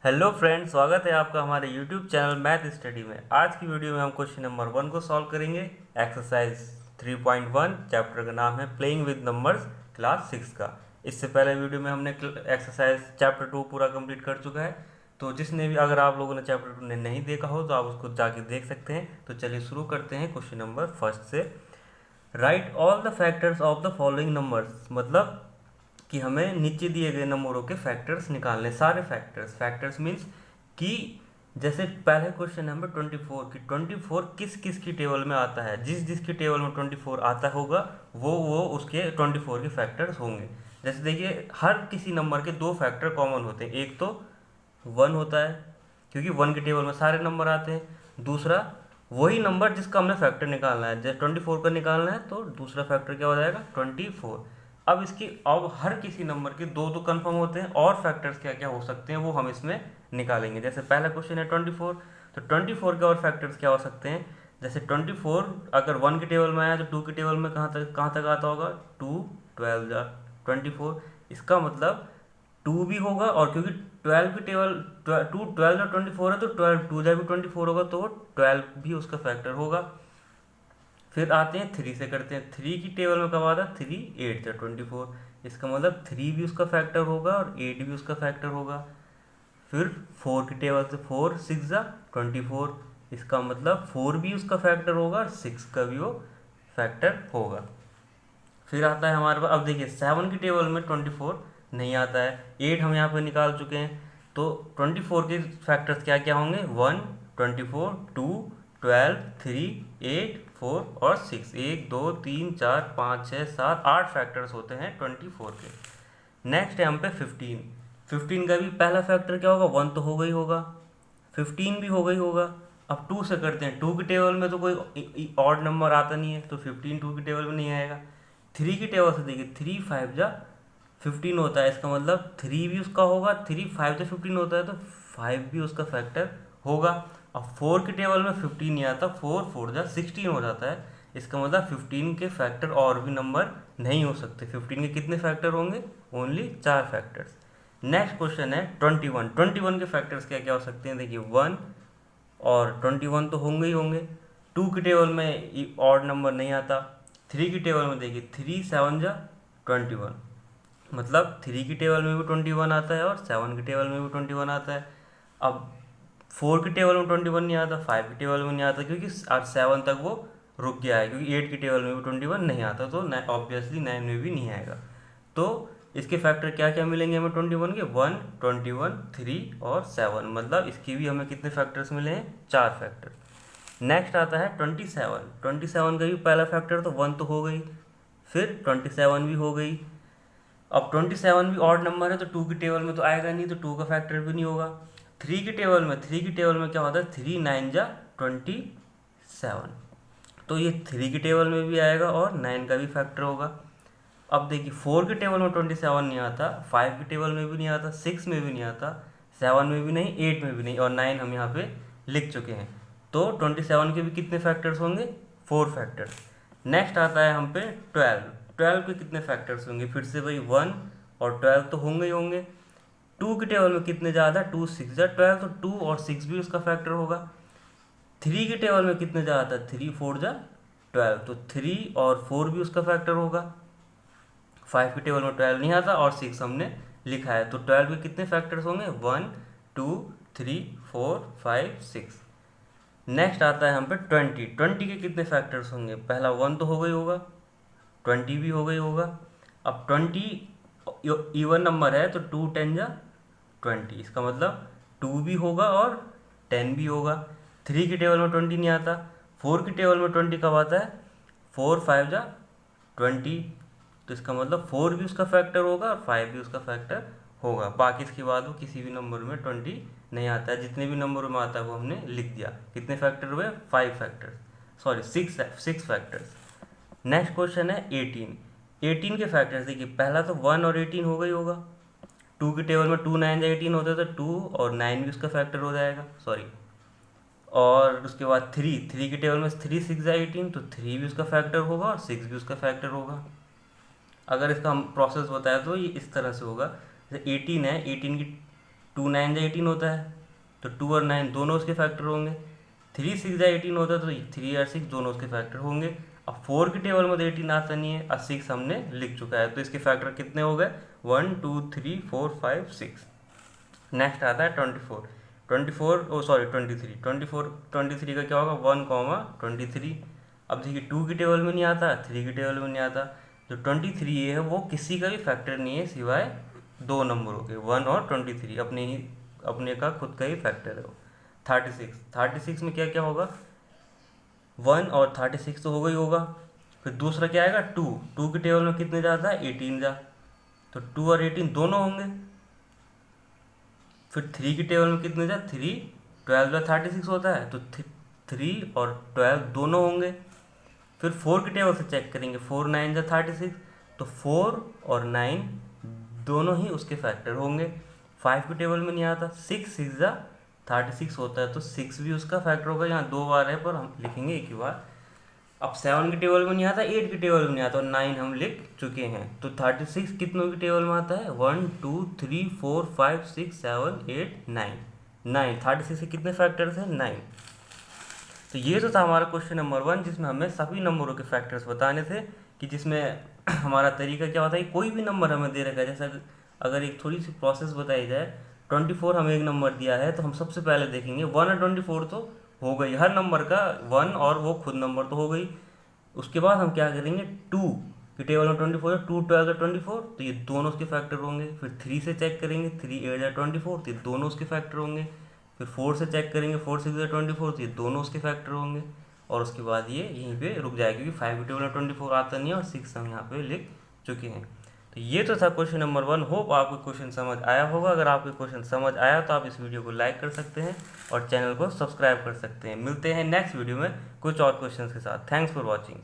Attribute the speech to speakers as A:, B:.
A: Hello friends, स्वागत है आपका हमारे यूट्यूब चैनल मैथ स्टडी में। आज की वीडियो में हम क्वेश्चन नंबर 1 को सॉल्व करेंगे। एक्सरसाइज 3.1, चैप्टर का नाम है प्लेइंग विद नंबर्स, क्लास 6 का। इससे पहले वीडियो में हमने एक्सरसाइज चैप्टर 2 पूरा कंप्लीट कर चुका है। तो जिसने भी, अगर आप लोगों ने चैप्टर 2 ने नहीं देखा हो तो आप उसको जाके देख सकते हैं। तो चलिए शुरू करते हैं क्वेश्चन नंबर फर्स्ट से। Right all the factors of the following numbers, मतलब कि हमें नीचे दिए गए नंबरों के फैक्टर्स निकालने, सारे फैक्टर्स। फैक्टर्स मीन्स कि जैसे पहले क्वेश्चन है हमें 24 की 24 किस किस की टेबल में आता है। जिस जिसकी टेबल में 24 आता होगा वो उसके 24 के फैक्टर्स होंगे। जैसे देखिए, हर किसी नंबर के दो फैक्टर कॉमन होते हैं। एक तो 1 होता है क्योंकि 1 की टेबल में सारे नंबर आते हैं। दूसरा वही नंबर जिसका हमने फैक्टर निकालना है, जैसे 24 का निकालना है तो दूसरा फैक्टर क्या हो जाएगा 24। अब हर किसी नंबर के दो दो कन्फर्म होते हैं और फैक्टर्स क्या क्या हो सकते हैं वो हम इसमें निकालेंगे। जैसे पहला क्वेश्चन है 24, तो 24 के और फैक्टर्स क्या हो सकते हैं। जैसे 24 अगर 1 की टेबल में आया तो 2 की टेबल में कहाँ तक आता होगा, 2 12 जा 24। इसका मतलब 2 भी होगा, और क्योंकि 12 की टेबल 2 12 और 24 है तो 12 2 जा भी 24 होगा, तो 12 भी उसका फैक्टर होगा। फिर आते हैं 3 से, करते हैं 3 की टेबल में कब आता है 3 8 से 24। इसका मतलब 3 भी उसका फैक्टर होगा और 8 भी उसका फैक्टर होगा। फिर 4 की टेबल से 4 6 जा 24। इसका मतलब 4 भी उसका फैक्टर होगा और 6 का भी वो फैक्टर होगा। फिर आता है हमारे पास, अब देखिए 7 की टेबल में 24 नहीं आता है, 8 हम यहाँ पे निकाल चुके हैं। तो 24 के फैक्टर्स क्या क्या होंगे, 1 24 2 12 3 8 4 और 6। 1 2 3 4 5 6 7 8 फैक्टर्स होते हैं 24 के। नेक्स्ट है हम पे 15। 15 का भी पहला फैक्टर क्या होगा, 1 तो होगा ही होगा, 15 भी होगा ही होगा। अब 2 से करते हैं, 2 की टेबल में तो कोई ऑड नंबर आता नहीं है तो 15 2 की टेबल में नहीं आएगा। 3 की टेबल से देखिए 3 5 जा 15 होता है, इसका मतलब 3 भी उसका होगा। 3 5 जा 15 होता है तो 5 भी उसका फैक्टर होगा। अब 4 की टेबल में 15 नहीं आता, 4 4 जा 16 हो जाता है। इसका मतलब 15 के फैक्टर और भी नंबर नहीं हो सकते। 15 के कितने फैक्टर होंगे, ओनली 4 फैक्टर्स। नेक्स्ट क्वेश्चन है 21। 21 के फैक्टर्स क्या क्या हो सकते हैं, देखिए 1 और 21 तो होंगे ही होंगे। 2 की टेबल में ऑड नंबर नहीं आता। 3 की टेबल में देखिए 3 7 जा 21, मतलब 3 की टेबल में भी 21 आता है और 7 की टेबल में भी 21 आता है। अब 4 की टेबल में 21 नहीं आता, 5 की टेबल में नहीं आता क्योंकि 7 तक वो रुक गया है, क्योंकि 8 की टेबल में भी 21 नहीं आता, तो ऑब्वियसली 9 में भी नहीं आएगा। तो इसके फैक्टर क्या क्या मिलेंगे हमें 21 के, 1 21 3 और 7, मतलब इसके भी हमें कितने फैक्टर्स मिले हैं, 4 फैक्टर। नेक्स्ट आता है 27। 27 का भी पहला फैक्टर तो 1 तो हो गई, फिर 27 भी हो गई। अब 27 भी ऑड नंबर है तो 2 की टेबल में तो आएगा नहीं, तो 2 का फैक्टर भी नहीं होगा। 3 की टेबल में क्या होता है, 3 9 जा 27, तो ये 3 की टेबल में भी आएगा और 9 का भी फैक्टर होगा। अब देखिए 4 की टेबल में 27 नहीं आता, 5 की टेबल में भी नहीं आता, 6 में भी नहीं आता, 7 में भी नहीं, 8 में भी नहीं, और 9 हम यहाँ पे लिख चुके हैं। तो 27 के भी कितने फैक्टर्स होंगे, 4 फैक्टर्स। नेक्स्ट आता है हम पे 12। 12 के कितने फैक्टर्स होंगे, फिर से भाई 1 और 12 तो होंगे ही होंगे। 2 की टेबल में कितने ज़्यादा, 2 6 जा 12, तो 2 और 6 भी उसका फैक्टर होगा। 3 की टेबल में कितने जा आता है, 3 4 जा 12, तो 3 और 4 भी उसका फैक्टर होगा। 5 की टेबल में 12 नहीं आता और 6 हमने लिखा है, तो 12 के कितने फैक्टर्स होंगे, 1 2 3 4 5 6। नेक्स्ट आता है हम पे 20। 20 के कितने फैक्टर्स होंगे, पहला 1 तो हो गई होगा, 20 भी हो गई होगा। अब 20 इवन नंबर है तो 2 10 जा 20, इसका मतलब 2 भी होगा और 10 भी होगा। 3 की टेबल में 20 नहीं आता, 4 की टेबल में 20 कब आता है, 4 5 जा 20, तो इसका मतलब 4 भी उसका फैक्टर होगा और 5 भी उसका फैक्टर होगा। बाकी इसके बाद वो किसी भी नंबर में 20 नहीं आता है, जितने भी नंबर में आता है वो हमने लिख दिया। कितने फैक्टर हुए, 5 factors, sorry 6 factors. Next question है 18। 18 के फैक्टर्स देखिए, पहला तो 1 और 18 हो गई होगा। 2 की टेबल में 2 9 18 होता है तो 2 और 9 भी उसका फैक्टर हो जाएगा, सॉरी। और उसके बाद 3 की टेबल में 3 6 18, तो 3 भी उसका फैक्टर होगा और 6 भी उसका फैक्टर होगा। अगर इसका हम प्रोसेस बताया तो ये इस तरह से होगा, जैसे 18 है, 18 की 2 9 जा 18 होता है, तो 2 और 9 दोनों उसके फैक्टर होंगे। 3 6 जा 18 होता है, तो 3 और 6 दोनों उसके फैक्टर होंगे। अब 4 की टेबल में तो 18 आता नहीं है, और 6 हमने लिख चुका है, तो इसके फैक्टर कितने हो गए? 1 2 3 4 5 6। नेक्स्ट आता है 24। 24 ओ सॉरी 23 का क्या होगा? 1, 23। अब देखिए 2 की टेबल में नहीं आता, 3 की टेबल में नहीं आता, जो 23 है वो किसी का भी फैक्टर नहीं है सिवाय दो नंबरों के, 1 और 23, अपने का खुद का ही फैक्टर है वो। 36 में क्या क्या होगा? 1 और 36 तो होगा ही होगा। फिर दूसरा क्या आएगा? 2 की टेबल में कितने जाता है? 18 जा, तो 2 और 18 दोनों होंगे। फिर 3 की टेबल में कितने जा? 3, 12 जा 36 होता है, तो 3 और 12 दोनों होंगे। फिर 4 की टेबल से चेक करेंगे, 4 9 जा 36, तो 4 और 9 दोनों ही उसके फैक्टर होंगे। 5 की टेबल में नहीं आता, 6 6 जा 36 होता है, तो 6 भी उसका फैक्टर होगा। यहाँ 2 बार है पर हम लिखेंगे एक ही बार। अब 7 की टेबल में नहीं आता, 8 की टेबल में नहीं आता, और 9 हम लिख चुके हैं, तो 36 कितनों की टेबल में आता है? 1 2 3 4 5 6 7 8 9। 36 के कितने फैक्टर्स हैं? 9। तो ये तो था हमारा क्वेश्चन नंबर 1, जिसमें हमें सभी नंबरों के फैक्टर्स बताने थे, कि जिसमें हमारा तरीका क्या होता है, कोई भी नंबर हमें दे रखा है, जैसा अगर एक थोड़ी सी प्रोसेस बताई जाए, 24 हमें एक नंबर दिया है, तो हम सबसे पहले देखेंगे 1 और 24 तो हो गई, हर नंबर का 1 और वो खुद नंबर तो हो गई। उसके बाद हम क्या करेंगे? 2 की टेबल में 24 है, 2 12 या 24, तो ये दोनों उसके फैक्टर होंगे। फिर 3 से चेक करेंगे, 3 8 या 24, तो ये दोनों उसके फैक्टर होंगे। फिर 4 से चेक करेंगे, 4 6 या 24, तो ये दोनों उसके फैक्टर होंगे। और उसके बाद ये यहीं पे रुक जाएगा, क्योंकि 5 की टेबल में 24 आता नहीं है, और 6 हम यहाँ पे लिख चुके हैं। तो ये तो था क्वेश्चन नंबर 1। होप आपको क्वेश्चन समझ आया होगा। अगर आपको क्वेश्चन समझ आया तो आप इस वीडियो को लाइक कर सकते हैं और चैनल को सब्सक्राइब कर सकते हैं। मिलते हैं नेक्स्ट वीडियो में कुछ और क्वेश्चंस के साथ। Thanks for watching.